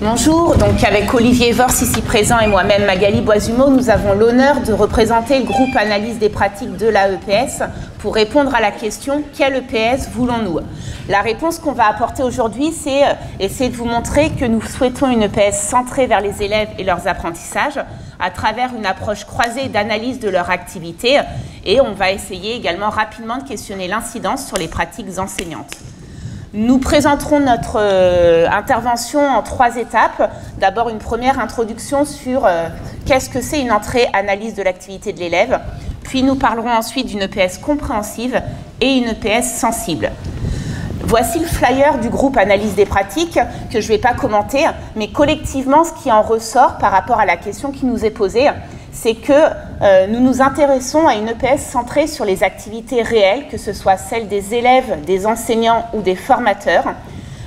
Bonjour, donc avec Olivier Vors ici présent et moi-même Magali Boisumeau, nous avons l'honneur de représenter le groupe Analyse des pratiques de la EPS pour répondre à la question « Quel EPS voulons-nous » La réponse qu'on va apporter aujourd'hui, c'est essayer de vous montrer que nous souhaitons une EPS centrée vers les élèves et leurs apprentissages à travers une approche croisée d'analyse de leur activité, et on va essayer également rapidement de questionner l'incidence sur les pratiques enseignantes. Nous présenterons notre intervention en 3 étapes. D'abord, une première introduction sur qu'est-ce que c'est une entrée analyse de l'activité de l'élève. Puis nous parlerons ensuite d'une EPS compréhensive et une EPS sensible. Voici le flyer du groupe Analyse des pratiques que je ne vais pas commenter, mais collectivement, ce qui en ressort par rapport à la question qui nous est posée, c'est que nous nous intéressons à une EPS centrée sur les activités réelles, que ce soit celles des élèves, des enseignants ou des formateurs,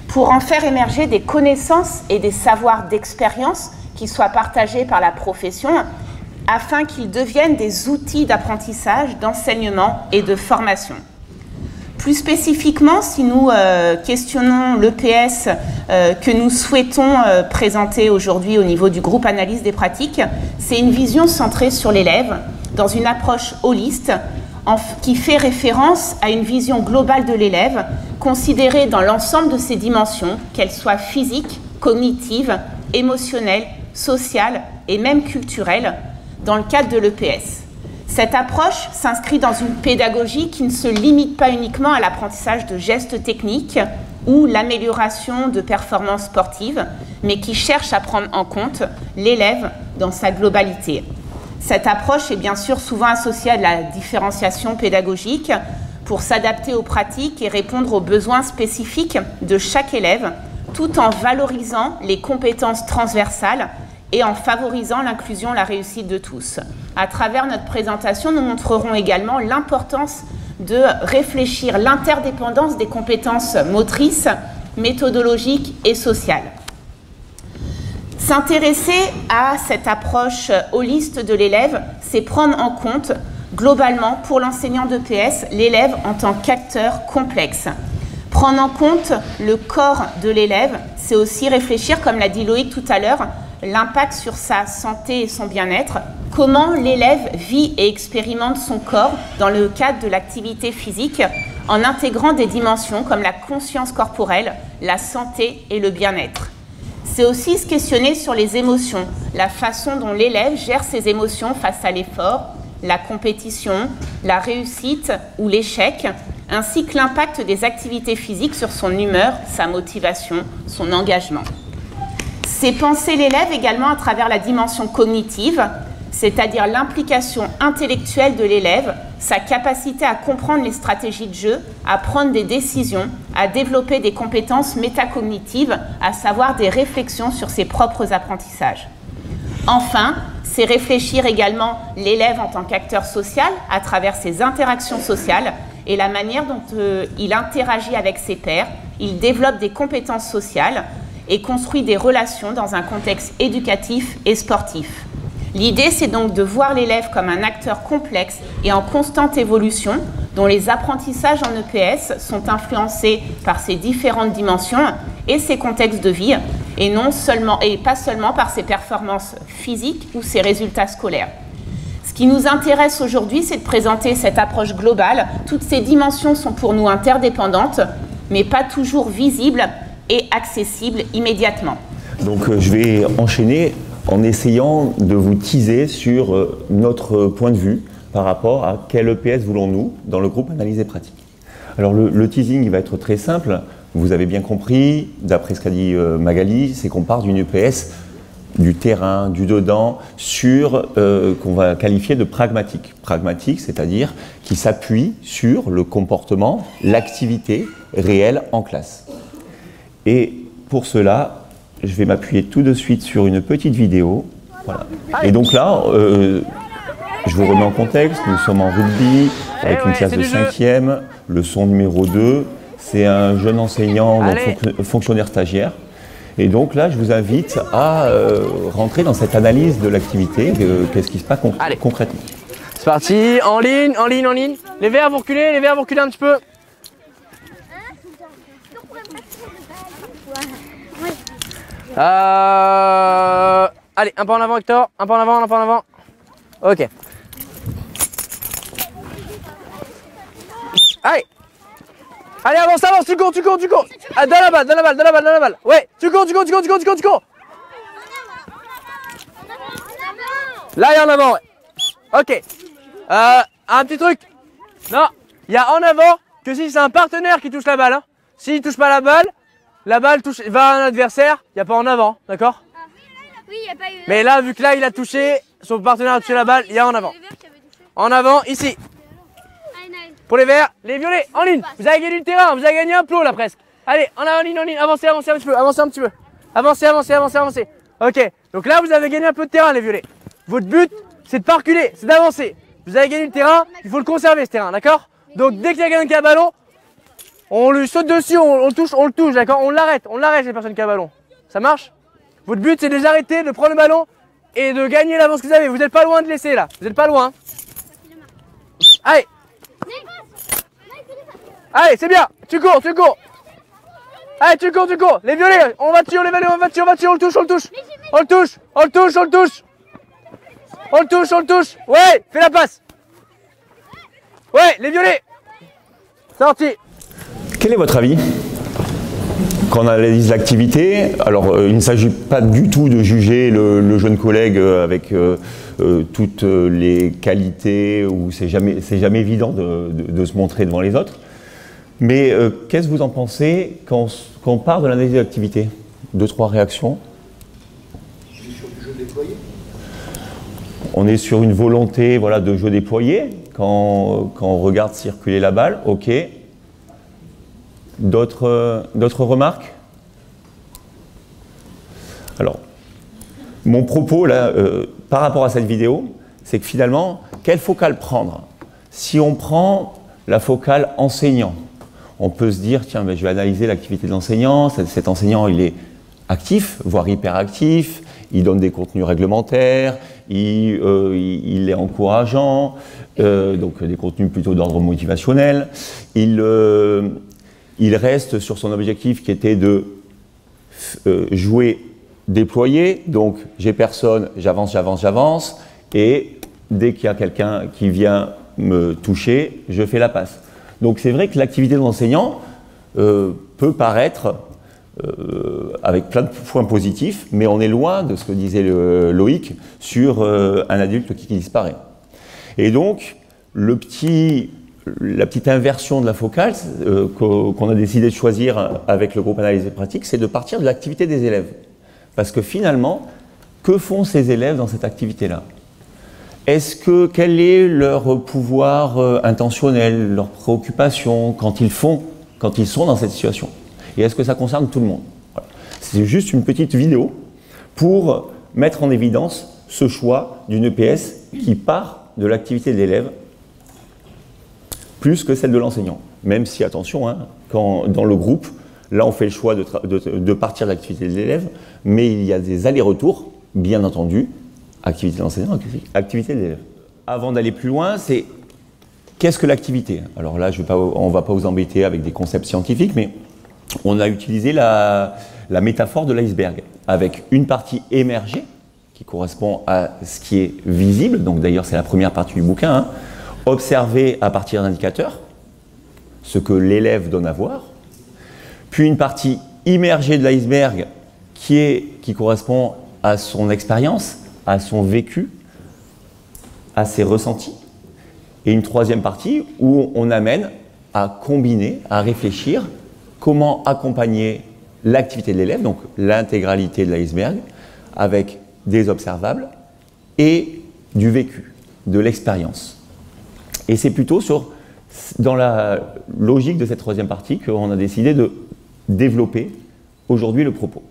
pour en faire émerger des connaissances et des savoirs d'expérience qui soient partagés par la profession, afin qu'ils deviennent des outils d'apprentissage, d'enseignement et de formation. Plus spécifiquement, si nous questionnons l'EPS que nous souhaitons présenter aujourd'hui au niveau du groupe Analyse des pratiques, c'est une vision centrée sur l'élève, dans une approche holiste, qui fait référence à une vision globale de l'élève, considérée dans l'ensemble de ses dimensions, qu'elles soient physiques, cognitives, émotionnelles, sociales et même culturelles, dans le cadre de l'EPS. Cette approche s'inscrit dans une pédagogie qui ne se limite pas uniquement à l'apprentissage de gestes techniques ou l'amélioration de performances sportives, mais qui cherche à prendre en compte l'élève dans sa globalité. Cette approche est bien sûr souvent associée à de la différenciation pédagogique pour s'adapter aux pratiques et répondre aux besoins spécifiques de chaque élève, tout en valorisant les compétences transversales et en favorisant l'inclusion, la réussite de tous. À travers notre présentation, nous montrerons également l'importance de réfléchir l'interdépendance des compétences motrices, méthodologiques et sociales. S'intéresser à cette approche holiste de l'élève, c'est prendre en compte globalement pour l'enseignant d'EPS l'élève en tant qu'acteur complexe. Prendre en compte le corps de l'élève, c'est aussi réfléchir, comme l'a dit Loïc tout à l'heure, l'impact sur sa santé et son bien-être, comment l'élève vit et expérimente son corps dans le cadre de l'activité physique en intégrant des dimensions comme la conscience corporelle, la santé et le bien-être. C'est aussi se questionner sur les émotions, la façon dont l'élève gère ses émotions face à l'effort, la compétition, la réussite ou l'échec, ainsi que l'impact des activités physiques sur son humeur, sa motivation, son engagement. C'est penser l'élève également à travers la dimension cognitive, c'est-à-dire l'implication intellectuelle de l'élève, sa capacité à comprendre les stratégies de jeu, à prendre des décisions, à développer des compétences métacognitives, à savoir des réflexions sur ses propres apprentissages. Enfin, c'est réfléchir également l'élève en tant qu'acteur social à travers ses interactions sociales et la manière dont il interagit avec ses pairs, il développe des compétences sociales et construit des relations dans un contexte éducatif et sportif. L'idée, c'est donc de voir l'élève comme un acteur complexe et en constante évolution, dont les apprentissages en EPS sont influencés par ses différentes dimensions et ses contextes de vie, et pas seulement par ses performances physiques ou ses résultats scolaires. Ce qui nous intéresse aujourd'hui, c'est de présenter cette approche globale. Toutes ces dimensions sont pour nous interdépendantes, mais pas toujours visibles et accessible immédiatement. Donc je vais enchaîner en essayant de vous teaser sur notre point de vue par rapport à quel EPS voulons-nous dans le groupe Analyse et Pratique. Alors le teasing il va être très simple, vous avez bien compris, d'après ce qu'a dit Magali, c'est qu'on part d'une EPS du terrain, du dedans, qu'on va qualifier de pragmatique. Pragmatique, c'est-à-dire qui s'appuie sur le comportement, l'activité réelle en classe. Et pour cela, je vais m'appuyer tout de suite sur une petite vidéo. Voilà. Et donc là, je vous remets en contexte, nous sommes en rugby, avec une classe de 5e, leçon numéro 2. C'est un jeune enseignant, donc fonctionnaire stagiaire. Et donc là, je vous invite à rentrer dans cette analyse de l'activité, qu'est-ce qui se passe concrètement. C'est parti, en ligne, en ligne, en ligne. Les verts, vous reculez un petit peu. Allez, un pas en avant Hector, un pas en avant, un pas en avant. Ok. Allez. Allez, avance, avance, tu cours. Ah, dans la balle. Ouais, tu cours. Là, il y a en avant, ouais. Ok. Un petit truc. Non, il y a en avant que si c'est un partenaire qui touche la balle. Hein. S'il touche pas la balle touche, va à un adversaire, il n'y a pas en avant, d'accord? Oui, il n'y a pas eu. Mais là, vu que là, il a touché, son partenaire a touché la balle, il y a en avant. En avant, ici. Pour les verts, les violets, en ligne. Vous avez gagné le terrain, vous avez gagné un plot là presque. Allez, en ligne, avancez un petit peu, avancez. Ok, donc là, vous avez gagné un peu de terrain, les violets. Votre but, c'est de pas reculer, c'est d'avancer. Vous avez gagné le terrain, il faut le conserver ce terrain, d'accord? Donc dès qu'il y a quelqu'un qui a un ballon, on lui saute dessus, on le touche, d'accord? On l'arrête les personnes qui ont un ballon. Ça marche? Votre but, c'est de les arrêter, de prendre le ballon et de gagner l'avance que vous avez. Vous n'êtes pas loin de laisser là, vous n'êtes pas loin. Allez. Allez, c'est bien, tu cours. Allez, tu cours. Les violets, on va dessus, on le touche. Ouais, fais la passe. Ouais, les violets. Sorti. Quel est votre avis quand on analyse l'activité? Alors, il ne s'agit pas du tout de juger le jeune collègue avec toutes les qualités, où c'est jamais évident de se montrer devant les autres. Mais qu'est-ce que vous en pensez quand on part de l'analyse de l'activité? 2-3 réactions. Sur du jeu déployé. On est sur une volonté, voilà, de jeu déployé. Quand on regarde circuler la balle, ok. D'autres remarques? Alors, mon propos là, par rapport à cette vidéo, c'est que finalement, quelle focale prendre? Si on prend la focale enseignant, on peut se dire, tiens, ben, je vais analyser l'activité de l'enseignant. Cet enseignant, il est actif, voire hyperactif, il donne des contenus réglementaires, il est encourageant, donc des contenus plutôt d'ordre motivationnel. Il reste sur son objectif qui était de jouer déployé, donc j'ai personne, j'avance, et dès qu'il y a quelqu'un qui vient me toucher, je fais la passe. Donc c'est vrai que l'activité de l'enseignant peut paraître avec plein de points positifs, mais on est loin de ce que disait Loïc sur un adulte qui disparaît. Et donc, la petite inversion de la focale qu'on a décidé de choisir avec le groupe Analyse et Pratique, c'est de partir de l'activité des élèves. Parce que finalement, que font ces élèves dans cette activité-là? Quel est leur pouvoir intentionnel, leur préoccupation quand ils sont dans cette situation? Et est-ce que ça concerne tout le monde? Voilà. C'est juste une petite vidéo pour mettre en évidence ce choix d'une EPS qui part de l'activité de l'élève plus que celle de l'enseignant. Même si, attention, hein, dans le groupe, là on fait le choix de partir de l'activité de l'élève, mais il y a des allers-retours, bien entendu, activité de l'enseignant, activité de l'élève. Avant d'aller plus loin, c'est qu'est-ce que l'activité? Alors là, on ne va pas vous embêter avec des concepts scientifiques, mais on a utilisé la métaphore de l'iceberg, avec une partie émergée, qui correspond à ce qui est visible, donc d'ailleurs c'est la première partie du bouquin, hein, observer à partir d'indicateurs, ce que l'élève donne à voir, puis une partie immergée de l'iceberg qui correspond à son expérience, à son vécu, à ses ressentis, et une troisième partie où on amène à combiner, à réfléchir comment accompagner l'activité de l'élève, donc l'intégralité de l'iceberg, avec des observables et du vécu, de l'expérience. Et c'est plutôt dans la logique de cette troisième partie qu'on a décidé de développer aujourd'hui le propos.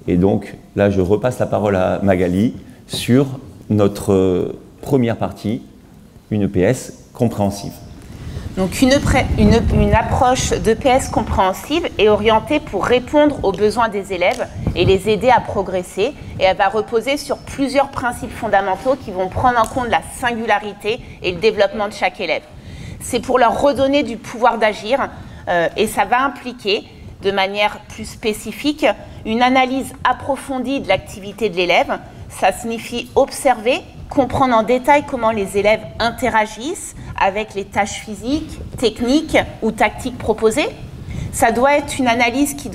Et donc là, je repasse la parole à Magali sur notre première partie, une EPS compréhensive. Donc une approche d'EPS compréhensive est orientée pour répondre aux besoins des élèves et les aider à progresser. Et elle va reposer sur plusieurs principes fondamentaux qui vont prendre en compte la singularité et le développement de chaque élève. C'est pour leur redonner du pouvoir d'agir et ça va impliquer de manière plus spécifique Une analyse approfondie de l'activité de l'élève, ça signifie observer, comprendre en détail comment les élèves interagissent avec les tâches physiques, techniques ou tactiques proposées. Ça doit être une analyse qui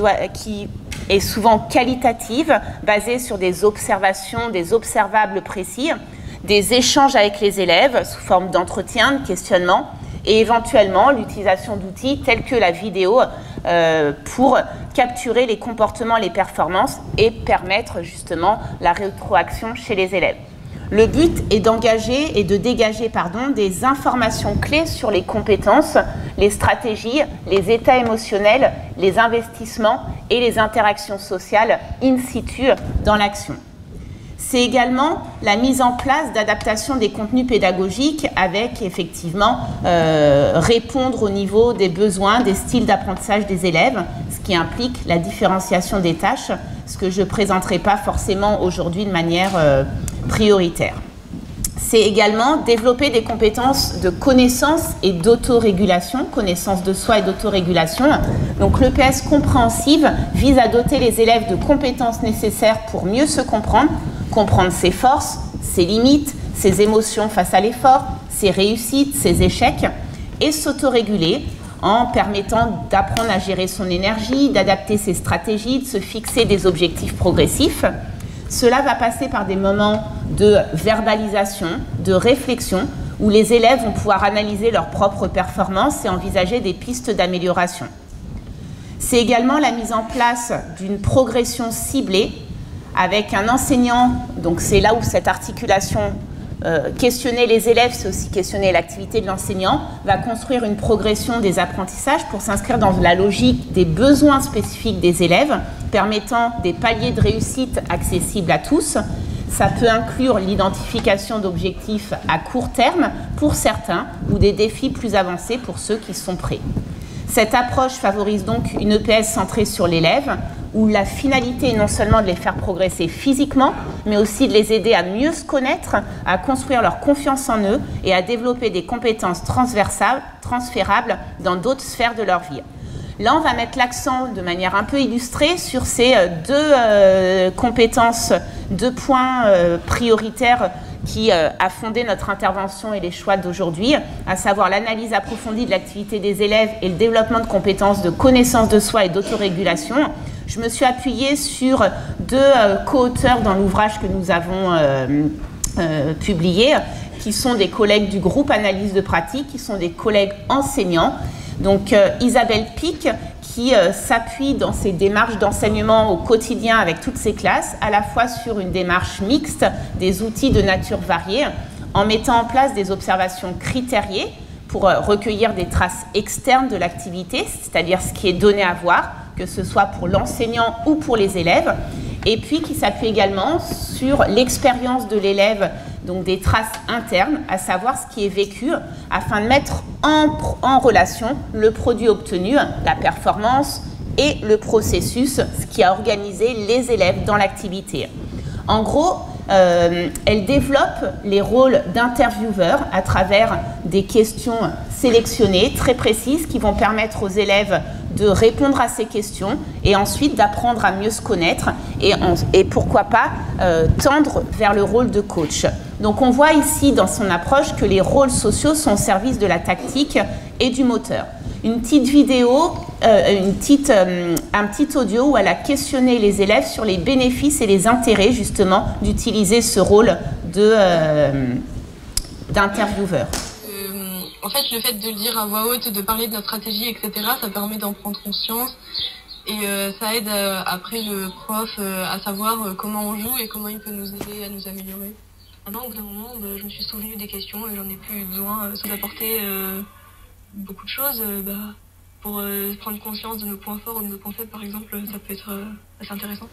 est souvent qualitative, basée sur des observations, des observables précis, des échanges avec les élèves sous forme d'entretien, de questionnement, et éventuellement l'utilisation d'outils tels que la vidéo pour capturer les comportements, les performances et permettre justement la rétroaction chez les élèves. Le but est d'engager et de dégager des informations clés sur les compétences, les stratégies, les états émotionnels, les investissements et les interactions sociales in situ dans l'action. C'est également la mise en place d'adaptation des contenus pédagogiques avec effectivement répondre au niveau des besoins, des styles d'apprentissage des élèves, ce qui implique la différenciation des tâches, ce que je ne présenterai pas forcément aujourd'hui de manière prioritaire. C'est également développer des compétences de connaissance et d'autorégulation, connaissance de soi et d'autorégulation. Donc l'EPS compréhensive vise à doter les élèves de compétences nécessaires pour mieux se comprendre, comprendre ses forces, ses limites, ses émotions face à l'effort, ses réussites, ses échecs, et s'autoréguler en permettant d'apprendre à gérer son énergie, d'adapter ses stratégies, de se fixer des objectifs progressifs. Cela va passer par des moments de verbalisation, de réflexion, où les élèves vont pouvoir analyser leurs propres performances et envisager des pistes d'amélioration. C'est également la mise en place d'une progression ciblée avec un enseignant, donc c'est là où cette articulation questionner les élèves, c'est aussi questionner l'activité de l'enseignant, va construire une progression des apprentissages pour s'inscrire dans la logique des besoins spécifiques des élèves, permettant des paliers de réussite accessibles à tous. Ça peut inclure l'identification d'objectifs à court terme pour certains ou des défis plus avancés pour ceux qui sont prêts. Cette approche favorise donc une EPS centrée sur l'élève, où la finalité est non seulement de les faire progresser physiquement, mais aussi de les aider à mieux se connaître, à construire leur confiance en eux et à développer des compétences transférables dans d'autres sphères de leur vie. Là, on va mettre l'accent de manière un peu illustrée sur ces deux points prioritaires qui a fondé notre intervention et les choix d'aujourd'hui, à savoir l'analyse approfondie de l'activité des élèves et le développement de compétences de connaissance de soi et d'autorégulation. Je me suis appuyée sur deux co-auteurs dans l'ouvrage que nous avons publié, qui sont des collègues du groupe Analyse de pratique, qui sont des collègues enseignants. Donc Isabelle Pic, qui s'appuie dans ses démarches d'enseignement au quotidien avec toutes ses classes, à la fois sur une démarche mixte, des outils de nature variée, en mettant en place des observations critériées pour recueillir des traces externes de l'activité, c'est-à-dire ce qui est donné à voir, que ce soit pour l'enseignant ou pour les élèves, et puis qui s'appuie également sur l'expérience de l'élève, donc des traces internes, à savoir ce qui est vécu, afin de mettre en relation le produit obtenu, la performance et le processus, ce qui a organisé les élèves dans l'activité. En gros, elle développe les rôles d'intervieweur à travers des questions sélectionnées, très précises, qui vont permettre aux élèves de répondre à ces questions et ensuite d'apprendre à mieux se connaître et pourquoi pas tendre vers le rôle de coach. Donc on voit ici dans son approche que les rôles sociaux sont au service de la tactique et du moteur. Une petite vidéo, un petit audio où elle a questionné les élèves sur les bénéfices et les intérêts justement d'utiliser ce rôle d'intervieweur. En fait, le fait de le dire à voix haute, de parler de notre stratégie, etc., ça permet d'en prendre conscience et ça aide après le prof à savoir comment on joue et comment il peut nous aider à nous améliorer. Maintenant, au bout d'un moment, je me suis souvenue des questions et j'en ai plus besoin, ça d'apporter beaucoup de choses pour prendre conscience de nos points forts ou de nos points faibles, par exemple, ça peut être assez intéressant.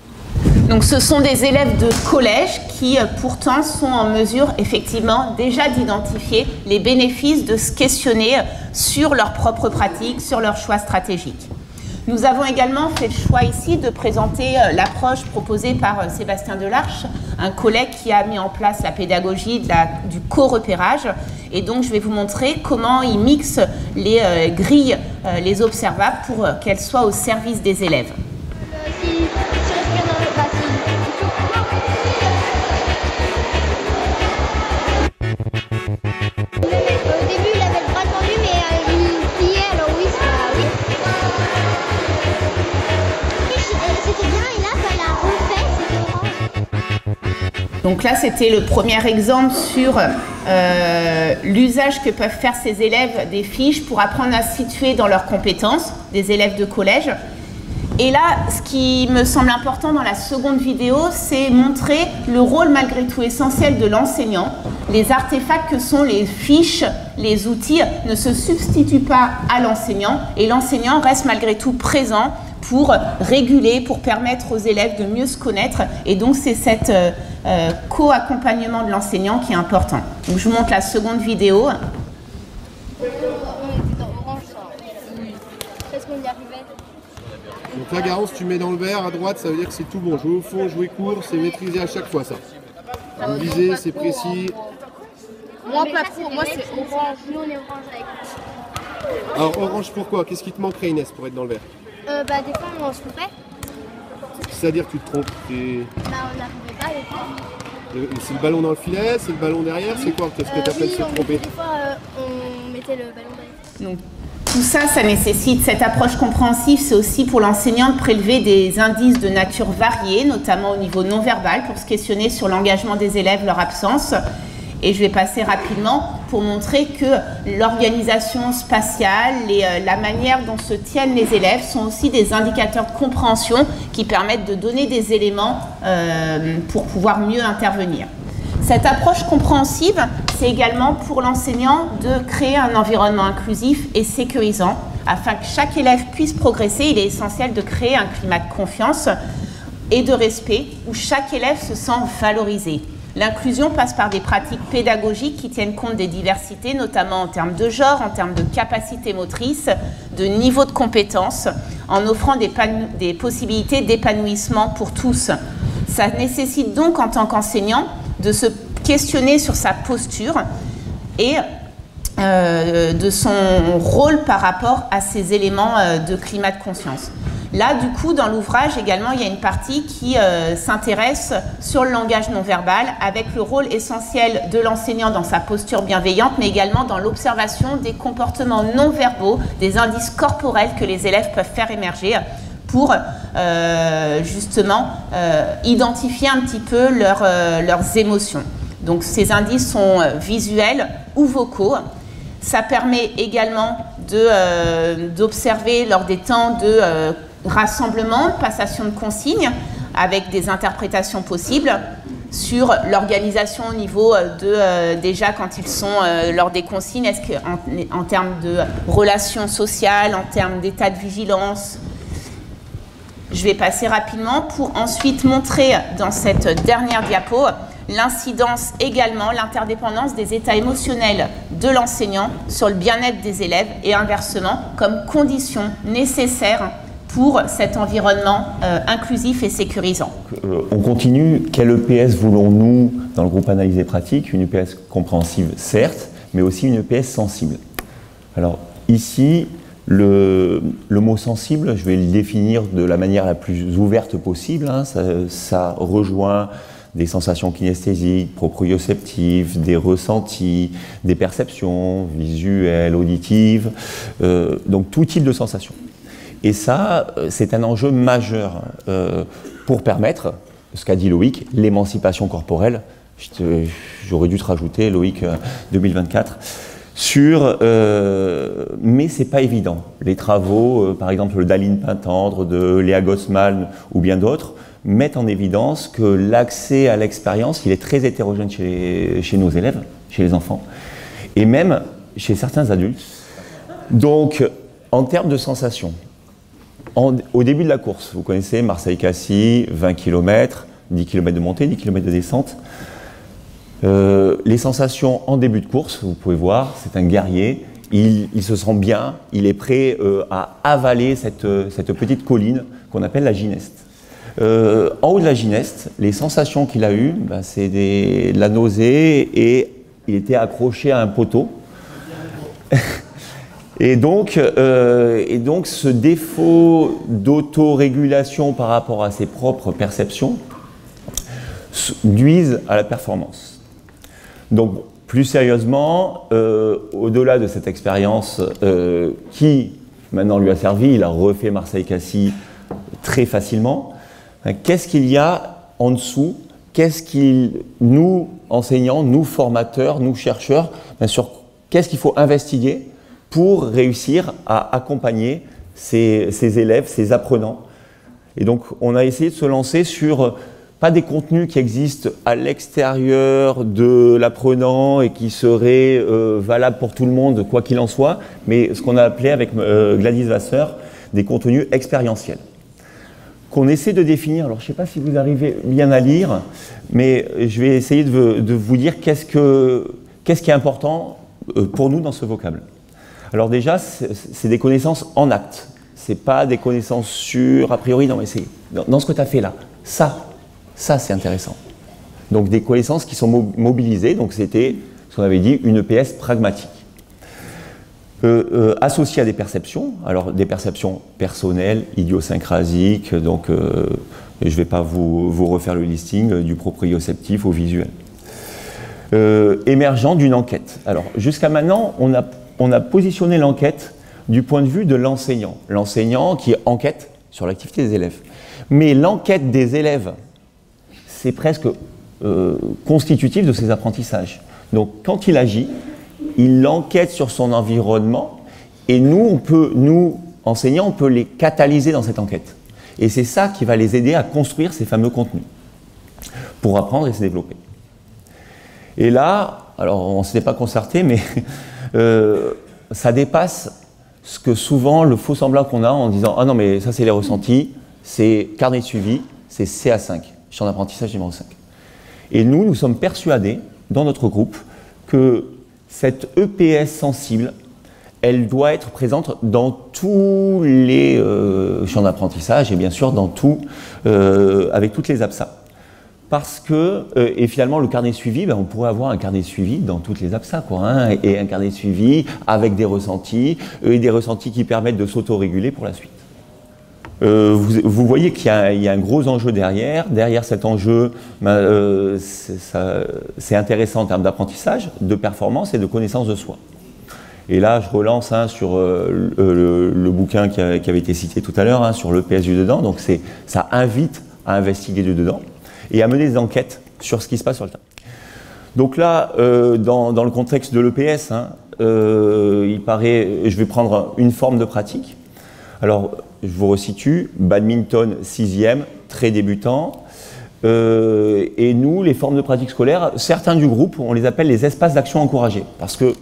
Donc ce sont des élèves de collège qui pourtant sont en mesure effectivement déjà d'identifier les bénéfices de se questionner sur leurs propres pratiques, sur leurs choix stratégiques. Nous avons également fait le choix ici de présenter l'approche proposée par Sébastien Delarche, un collègue qui a mis en place la pédagogie du co-repérage. Et donc je vais vous montrer comment il mixe les grilles, les observables pour qu'elles soient au service des élèves. Donc là, c'était le premier exemple sur l'usage que peuvent faire ces élèves des fiches pour apprendre à se situer dans leurs compétences, des élèves de collège. Et là, ce qui me semble important dans la seconde vidéo, c'est montrer le rôle malgré tout essentiel de l'enseignant. Les artefacts que sont les fiches, les outils, ne se substituent pas à l'enseignant et l'enseignant reste malgré tout présent pour réguler, pour permettre aux élèves de mieux se connaître. Et donc, c'est cet co-accompagnement de l'enseignant qui est important. Donc, je vous montre la seconde vidéo. Donc là, Garance, tu mets dans le vert à droite, ça veut dire que c'est tout bon. Jouer au fond, jouer court, c'est maîtrisé à chaque fois ça. Vous visez, c'est précis. Moi, pas trop. Moi, c'est orange. Nous, on est orange avec. Alors, orange, pourquoi? Qu'est-ce qui te manquerait, Inès, pour être dans le vert? Bah, des fois, on se trompait. C'est-à-dire que tu te trompes. Bah, on n'arrivait pas des fois. C'est le ballon dans le filet, c'est le ballon derrière, c'est quoi? Qu'est-ce que tu appelles se tromper? Des fois, on mettait le ballon derrière. Donc, tout ça, ça nécessite cette approche compréhensive. C'est aussi pour l'enseignant de prélever des indices de nature variée, notamment au niveau non-verbal, pour se questionner sur l'engagement des élèves, leur absence. Et je vais passer rapidement pour montrer que l'organisation spatiale et la manière dont se tiennent les élèves sont aussi des indicateurs de compréhension qui permettent de donner des éléments pour pouvoir mieux intervenir. Cette approche compréhensive, c'est également pour l'enseignant de créer un environnement inclusif et sécurisant. Afin que chaque élève puisse progresser, il est essentiel de créer un climat de confiance et de respect où chaque élève se sent valorisé. L'inclusion passe par des pratiques pédagogiques qui tiennent compte des diversités, notamment en termes de genre, en termes de capacité motrice, de niveau de compétence, en offrant des possibilités d'épanouissement pour tous. Ça nécessite donc, en tant qu'enseignant, de se questionner sur sa posture et de son rôle par rapport à ces éléments de climat de conscience. Là, du coup, dans l'ouvrage également, il y a une partie qui s'intéresse sur le langage non verbal avec le rôle essentiel de l'enseignant dans sa posture bienveillante, mais également dans l'observation des comportements non verbaux, des indices corporels que les élèves peuvent faire émerger pour justement identifier un petit peu leurs émotions. Donc ces indices sont visuels ou vocaux. Ça permet également d'observer lors des temps de rassemblement, passation de consignes, avec des interprétations possibles sur l'organisation au niveau déjà quand ils sont lors des consignes, est-ce qu'en termes de relations sociales, en termes d'état de vigilance. Je vais passer rapidement pour ensuite montrer dans cette dernière diapo l'incidence également, l'interdépendance des états émotionnels de l'enseignant sur le bien-être des élèves et inversement comme condition nécessaire pour cet environnement inclusif et sécurisant. On continue. Quel EPS voulons-nous dans le groupe analyse et pratique? Une EPS compréhensive, certes, mais aussi une EPS sensible. Alors ici, le mot sensible, je vais le définir de la manière la plus ouverte possible. Hein. Ça rejoint des sensations kinesthésiques, proprioceptives, des ressentis, des perceptions visuelles, auditives, donc tout type de sensations. Et ça, c'est un enjeu majeur pour permettre, ce qu'a dit Loïc, l'émancipation corporelle. J'aurais dû te rajouter, Loïc, 2024. Mais c'est pas évident. Les travaux, par exemple d'Aline Pintendre, de Léa Gossman ou bien d'autres, mettent en évidence que l'accès à l'expérience, il est très hétérogène chez nos élèves, chez les enfants, et même chez certains adultes. Donc, en termes de sensations, au début de la course, vous connaissez Marseille-Cassis, 20 km, 10 km de montée, 10 km de descente. Les sensations en début de course, vous pouvez voir, c'est un guerrier, il se sent bien, il est prêt à avaler cette petite colline qu'on appelle la Gineste. En haut de la Gineste, les sensations qu'il a eues, c'est de la nausée et il était accroché à un poteau. Et donc ce défaut d'autorégulation par rapport à ses propres perceptions nuise à la performance. Donc plus sérieusement, au-delà de cette expérience qui maintenant lui a servi, il a refait Marseille-Cassis très facilement, qu'est-ce qu'il y a en dessous qu'est-ce qu'il, nous, enseignants, nous, formateurs, nous, chercheurs, bien sûr, qu'est-ce qu'il faut investiguer pour réussir à accompagner ces élèves, ces apprenants. Et donc, on a essayé de se lancer sur, pas des contenus qui existent à l'extérieur de l'apprenant et qui seraient valables pour tout le monde, quoi qu'il en soit, mais ce qu'on a appelé avec Gladys Vasseur, des contenus expérientiels. Qu'on essaie de définir, alors je ne sais pas si vous arrivez bien à lire, mais je vais essayer de vous dire qu'est-ce qui est important pour nous dans ce vocable. Alors déjà, c'est des connaissances en acte. Ce n'est pas des connaissances sur, a priori, non, mais c'est dans ce que tu as fait là. Ça c'est intéressant. Donc des connaissances qui sont mobilisées, donc c'était ce qu'on avait dit, une EPS pragmatique. Associée à des perceptions, alors des perceptions personnelles, idiosyncrasiques, donc je ne vais pas vous refaire le listing, du proprioceptif au visuel. Émergent d'une enquête. Alors jusqu'à maintenant, on a positionné l'enquête du point de vue de l'enseignant. L'enseignant qui enquête sur l'activité des élèves. Mais l'enquête des élèves, c'est presque constitutif de ses apprentissages. Donc quand il agit, il enquête sur son environnement et nous, enseignants, on peut les catalyser dans cette enquête. Et c'est ça qui va les aider à construire ces fameux contenus pour apprendre et se développer. Et là, alors on ne s'était pas concerté, mais ça dépasse ce que souvent le faux semblant qu'on a en disant « Ah non, mais ça c'est les ressentis, c'est carnet de suivi, c'est CA5, champ d'apprentissage numéro 5. » Et nous sommes persuadés, dans notre groupe, que cette EPS sensible, elle doit être présente dans tous les champs d'apprentissage et bien sûr avec toutes les APSA. Parce que, et finalement le carnet suivi, on pourrait avoir un carnet suivi dans toutes les APSA, et un carnet suivi avec des ressentis, et des ressentis qui permettent de s'autoréguler pour la suite. Vous voyez qu'il y a un gros enjeu derrière. Derrière cet enjeu, c'est intéressant en termes d'apprentissage, de performance et de connaissance de soi. Et là, je relance sur le bouquin qui avait été cité tout à l'heure, sur l'EPS du dedans. Donc ça invite à investiguer du dedans et à mener des enquêtes sur ce qui se passe sur le terrain. Donc là, dans le contexte de l'EPS, il paraît, je vais prendre une forme de pratique. Alors, je vous resitue, badminton 6e, très débutant. Et nous, les formes de pratique scolaire, certains du groupe, on les appelle les espaces d'action encouragés. Parce que,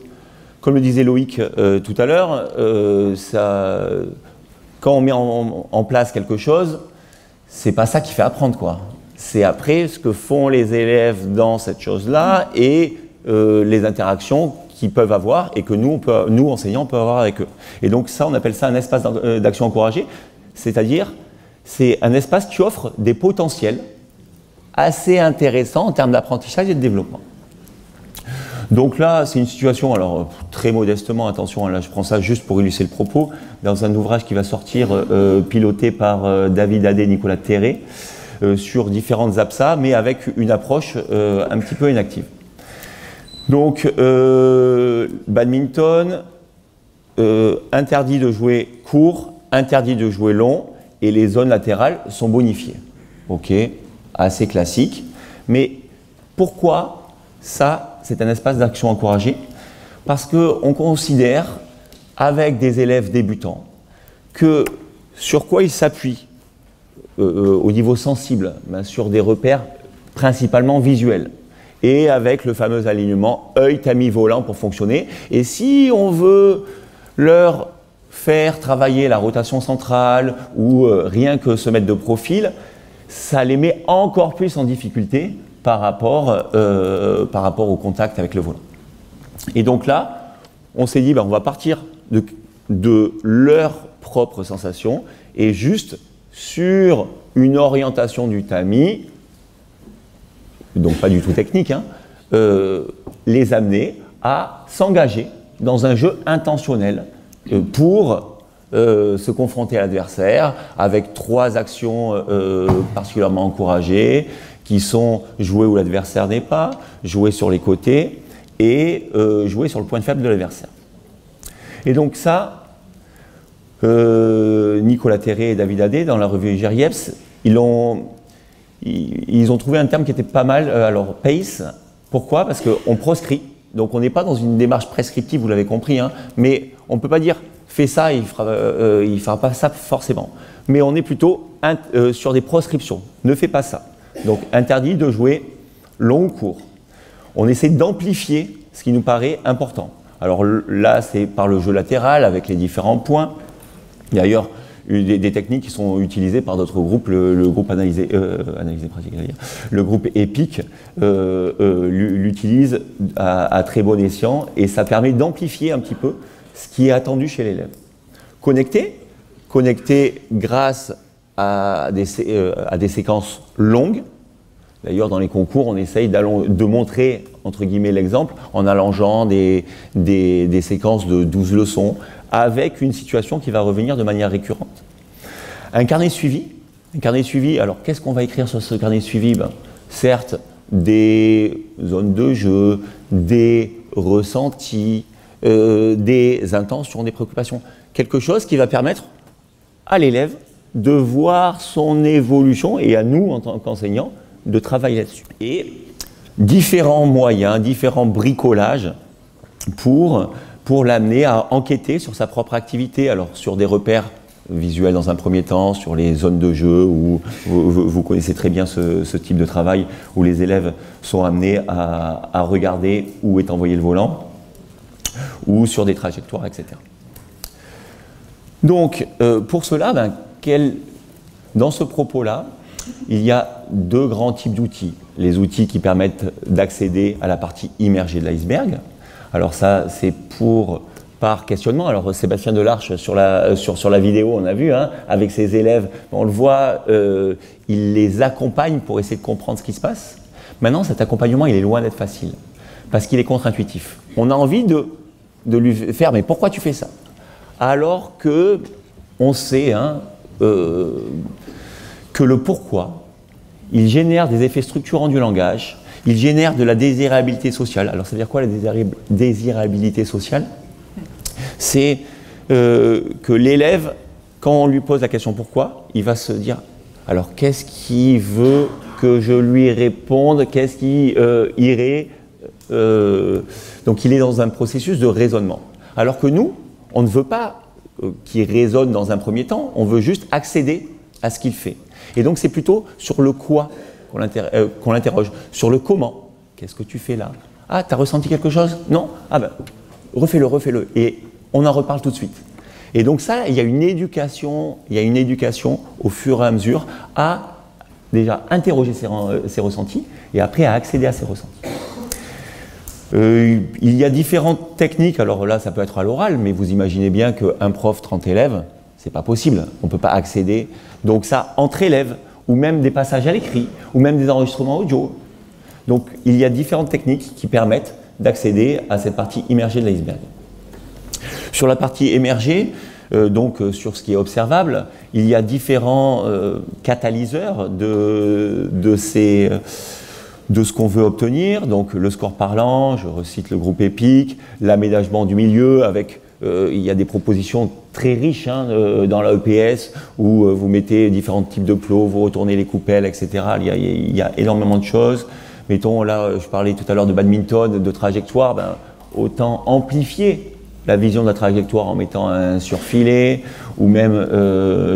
comme le disait Loïc tout à l'heure, quand on met en place quelque chose, c'est pas ça qui fait apprendre, quoi. C'est après ce que font les élèves dans cette chose-là et les interactions qu'ils peuvent avoir et que nous, enseignants, on peut avoir avec eux. Et donc ça, on appelle ça un espace d'action encouragée, c'est-à-dire c'est un espace qui offre des potentiels assez intéressants en termes d'apprentissage et de développement. Donc là, c'est une situation, alors très modestement, attention, là je prends ça juste pour illustrer le propos, dans un ouvrage qui va sortir piloté par David Adé et Nicolas Terré, sur différentes APSA, mais avec une approche un petit peu inactive. Donc, badminton, interdit de jouer court, interdit de jouer long, et les zones latérales sont bonifiées. Ok, assez classique. Mais pourquoi ça, c'est un espace d'action encouragé? Parce qu'on considère, avec des élèves débutants, que sur quoi ils s'appuient au niveau sensible, sur des repères principalement visuels. Et avec le fameux alignement œil, tamis, volant pour fonctionner. Et si on veut leur faire travailler la rotation centrale ou rien que se mettre de profil, ça les met encore plus en difficulté par rapport au contact avec le volant. Et donc là, on s'est dit, on va partir de leurs propres sensations et juste sur une orientation du tamis, donc pas du tout technique, les amener à s'engager dans un jeu intentionnel pour se confronter à l'adversaire avec 3 actions particulièrement encouragées qui sont jouer où l'adversaire n'est pas, jouer sur les côtés et jouer sur le point faible de l'adversaire. Et donc ça, Nicolas Terré et David Adé, dans la revue GERIEPS, ils ils ont trouvé un terme qui était pas mal, alors PACE. Pourquoi? Parce qu'on proscrit, donc on n'est pas dans une démarche prescriptive, vous l'avez compris, hein, mais on ne peut pas dire fais ça, il fera pas ça forcément. Mais on est plutôt sur des proscriptions, ne fais pas ça. Donc interdit de jouer long ou court. On essaie d'amplifier ce qui nous paraît important. Alors là, c'est par le jeu latéral avec les différents points. D'ailleurs, des techniques qui sont utilisées par d'autres groupes, le groupe analysé pratique, le groupe EPIC l'utilise à très bon escient et ça permet d'amplifier un petit peu ce qui est attendu chez l'élève. Connecté grâce à des séquences longues. D'ailleurs, dans les concours, on essaye de montrer, entre guillemets, l'exemple en allongeant des séquences de 12 leçons avec une situation qui va revenir de manière récurrente. Un carnet suivi. Alors, qu'est-ce qu'on va écrire sur ce carnet suivi? Certes, des zones de jeu, des ressentis, des intentions, des préoccupations. Quelque chose qui va permettre à l'élève de voir son évolution et à nous, en tant qu'enseignants, de travailler là-dessus. Et différents moyens, différents bricolages pour l'amener à enquêter sur sa propre activité. Alors sur des repères visuels dans un premier temps, sur les zones de jeu, où vous connaissez très bien ce type de travail, où les élèves sont amenés à regarder où est envoyé le volant, ou sur des trajectoires, etc. Donc pour cela, dans ce propos-là, il y a deux grands types d'outils. Les outils qui permettent d'accéder à la partie immergée de l'iceberg. Alors ça, c'est par questionnement. Alors Sébastien Delarche, sur la vidéo, on a vu, hein, avec ses élèves, on le voit, il les accompagne pour essayer de comprendre ce qui se passe. Maintenant, cet accompagnement, il est loin d'être facile, parce qu'il est contre-intuitif. On a envie de lui faire, mais pourquoi tu fais ça? Alors que on sait, hein, que le pourquoi, il génère des effets structurants du langage, il génère de la désirabilité sociale. Alors ça veut dire quoi la désirabilité sociale? C'est que l'élève, quand on lui pose la question pourquoi, il va se dire alors qu'est-ce qui veut que je lui réponde, qu'est-ce qui irait donc il est dans un processus de raisonnement. Alors que nous, on ne veut pas qu'il raisonne dans un premier temps, on veut juste accéder à ce qu'il fait. Et donc c'est plutôt sur le quoi qu'on l'interroge, sur le comment. Qu'est-ce que tu fais là? Ah, tu as ressenti quelque chose? Non? Ah ben, refais-le. Et on en reparle tout de suite. Et donc ça, il y a une éducation au fur et à mesure à déjà interroger ses ressentis et après à accéder à ses ressentis. Il y a différentes techniques, alors là ça peut être à l'oral, mais vous imaginez bien qu'un prof, 30 élèves, c'est pas possible, on ne peut pas accéder. Donc ça, entre élèves, ou même des passages à l'écrit, ou même des enregistrements audio. Donc il y a différentes techniques qui permettent d'accéder à cette partie immergée de l'iceberg. Sur la partie émergée, donc sur ce qui est observable, il y a différents catalyseurs de ce qu'on veut obtenir, donc le score parlant, je recite le groupe EPIC, l'aménagement du milieu avec, il y a des propositions très riches hein, dans la EPS où vous mettez différents types de plots, vous retournez les coupelles, etc. Il y a énormément de choses. Mettons, là, je parlais tout à l'heure de badminton, de trajectoire, autant amplifier la vision de la trajectoire en mettant un surfilet, ou même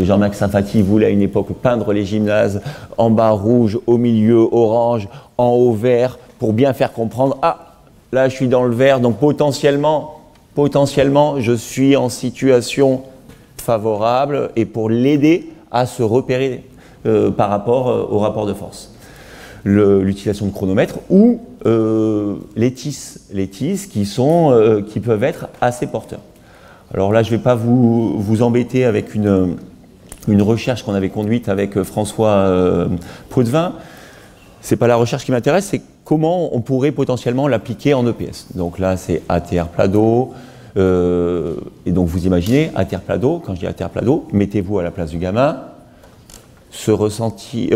Jean-Max Safati voulait à une époque peindre les gymnases en bas rouge, au milieu orange, en haut vert, pour bien faire comprendre, ah, là je suis dans le vert, donc potentiellement je suis en situation favorable, et pour l'aider à se repérer par rapport au rapport de force. L'utilisation de chronomètres ou les TIS qui peuvent être assez porteurs. Alors là, je ne vais pas vous embêter avec une recherche qu'on avait conduite avec François Potvin. Ce n'est pas la recherche qui m'intéresse, c'est comment on pourrait potentiellement l'appliquer en EPS. Donc là, c'est ATR plat d'eau. Et donc vous imaginez, ATR plat d'eau, quand je dis ATR plat d'eau, mettez-vous à la place du gamin, ce ressenti,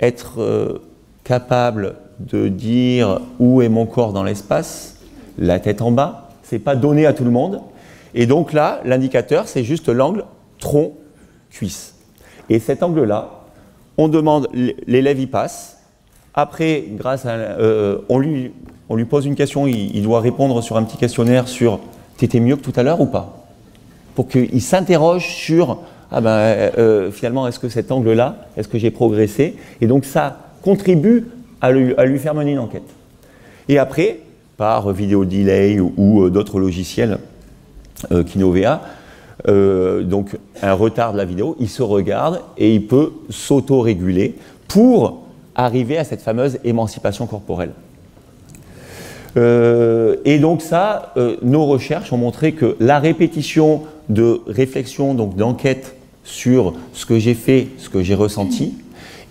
être capable de dire où est mon corps dans l'espace, la tête en bas, c'est pas donné à tout le monde. Et donc là, l'indicateur, c'est juste l'angle tronc-cuisse. Et cet angle-là, on demande, l'élève y passe. Après, on lui pose une question, il doit répondre sur un petit questionnaire sur « t'étais mieux que tout à l'heure ou pas ?» pour qu'il s'interroge sur « ah ben, finalement, est-ce que cet angle-là, est-ce que j'ai progressé ?» Et donc ça contribue à lui faire mener une enquête. Et après, par vidéo delay ou d'autres logiciels Kinovea, donc un retard de la vidéo, il se regarde et il peut s'auto-réguler pour arriver à cette fameuse émancipation corporelle. Et donc ça, nos recherches ont montré que la répétition de réflexion, donc d'enquête sur ce que j'ai fait, ce que j'ai ressenti,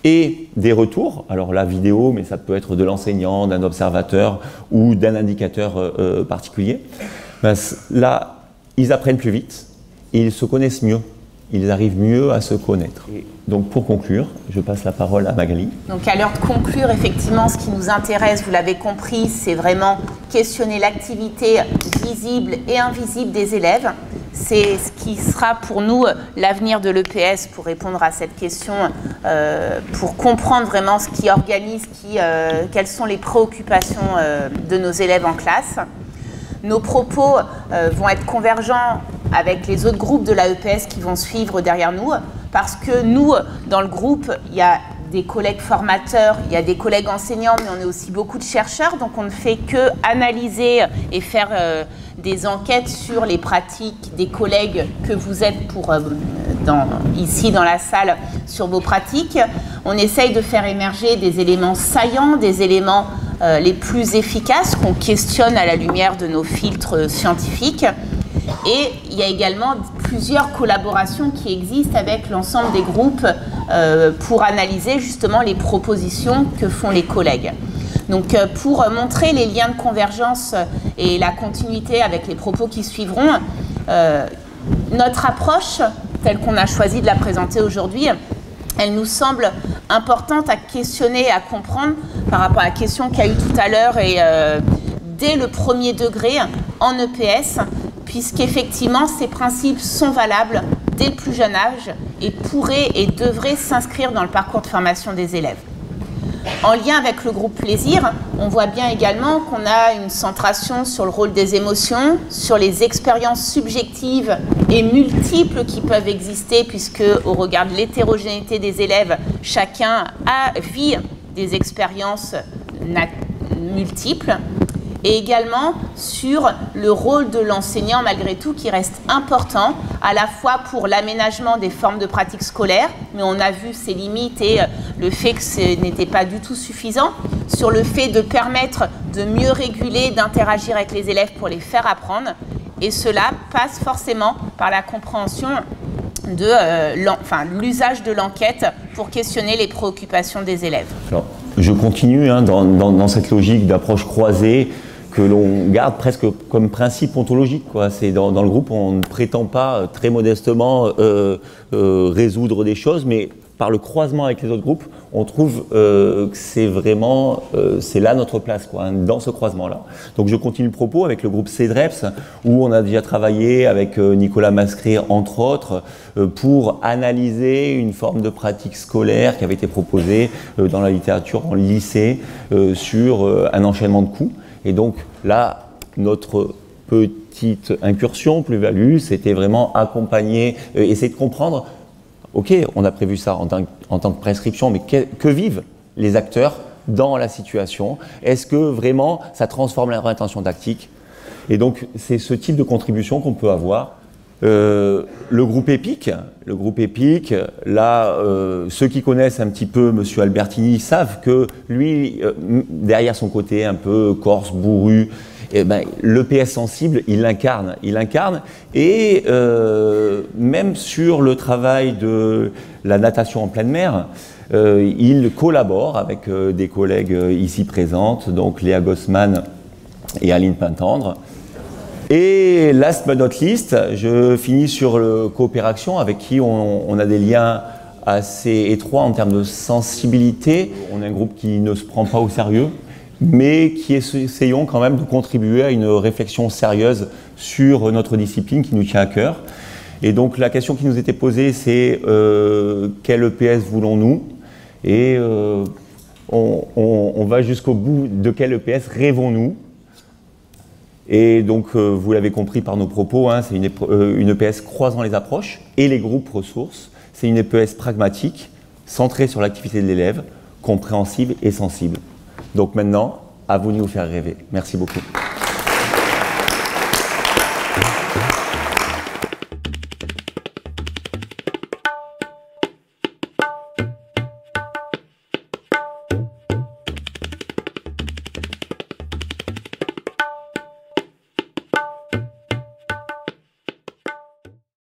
et des retours, alors la vidéo, mais ça peut être de l'enseignant, d'un observateur ou d'un indicateur particulier, ben, là, ils apprennent plus vite, et ils se connaissent mieux, ils arrivent mieux à se connaître. Et donc pour conclure, je passe la parole à Magali. Donc à l'heure de conclure, effectivement, ce qui nous intéresse, vous l'avez compris, c'est vraiment questionner l'activité visible et invisible des élèves. C'est ce qui sera pour nous l'avenir de l'EPS pour répondre à cette question, pour comprendre vraiment ce qui organise, quelles sont les préoccupations de nos élèves en classe. Nos propos vont être convergents avec les autres groupes de la EPS qui vont suivre derrière nous, parce que nous, dans le groupe, il y a des collègues formateurs, il y a des collègues enseignants, mais on est aussi beaucoup de chercheurs, donc on ne fait que analyser et faire des enquêtes sur les pratiques des collègues que vous êtes ici dans la salle sur vos pratiques. On essaye de faire émerger des éléments saillants, des éléments les plus efficaces qu'on questionne à la lumière de nos filtres scientifiques. Et il y a également plusieurs collaborations qui existent avec l'ensemble des groupes pour analyser justement les propositions que font les collègues. Donc pour montrer les liens de convergence et la continuité avec les propos qui suivront, notre approche, telle qu'on a choisi de la présenter aujourd'hui, elle nous semble importante à questionner et à comprendre par rapport à la question qu'il y a eu tout à l'heure et dès le premier degré en EPS, puisqu'effectivement ces principes sont valables dès le plus jeune âge et pourraient et devraient s'inscrire dans le parcours de formation des élèves. En lien avec le groupe plaisir, on voit bien également qu'on a une centration sur le rôle des émotions, sur les expériences subjectives et multiples qui peuvent exister, puisque au regard de l'hétérogénéité des élèves, chacun vit des expériences multiples. Et également sur le rôle de l'enseignant malgré tout qui reste important à la fois pour l'aménagement des formes de pratique scolaire, mais on a vu ses limites et le fait que ce n'était pas du tout suffisant, sur le fait de permettre de mieux réguler, d'interagir avec les élèves pour les faire apprendre, et cela passe forcément par la compréhension de l'usage de l'enquête pour questionner les préoccupations des élèves. Alors, je continue dans cette logique d'approche croisée que l'on garde presque comme principe ontologique, quoi. C'est dans le groupe, on ne prétend pas très modestement résoudre des choses, mais par le croisement avec les autres groupes, on trouve que c'est vraiment, c'est là notre place, quoi, dans ce croisement-là. Donc je continue le propos avec le groupe CEDREPS, où on a déjà travaillé avec Nicolas Mascret, entre autres, pour analyser une forme de pratique scolaire qui avait été proposée dans la littérature en lycée sur un enchaînement de coups. Et donc là, notre petite incursion, plus-value, c'était vraiment accompagner, essayer de comprendre. Ok, on a prévu ça en tant que prescription, mais que vivent les acteurs dans la situation? Est-ce que vraiment ça transforme leur intention tactique? Et donc c'est ce type de contribution qu'on peut avoir. Le groupe EPIC, là, ceux qui connaissent un petit peu M. Albertini savent que lui, derrière son côté un peu corse, bourru, eh ben, l'EPS sensible, il l'incarne. Et même sur le travail de la natation en pleine mer, il collabore avec des collègues ici présentes, donc Léa Gossman et Aline Pintendre. Et last but not least, je finis sur le coopération avec qui on a des liens assez étroits en termes de sensibilité. On est un groupe qui ne se prend pas au sérieux, mais qui essayons quand même de contribuer à une réflexion sérieuse sur notre discipline qui nous tient à cœur. Et donc la question qui nous était posée, c'est quel EPS voulons-nous? Et on va jusqu'au bout de quel EPS rêvons-nous. Et donc, vous l'avez compris par nos propos, hein, c'est une EPS croisant les approches et les groupes ressources. C'est une EPS pragmatique, centrée sur l'activité de l'élève, compréhensible et sensible. Donc maintenant, à vous de nous faire rêver. Merci beaucoup.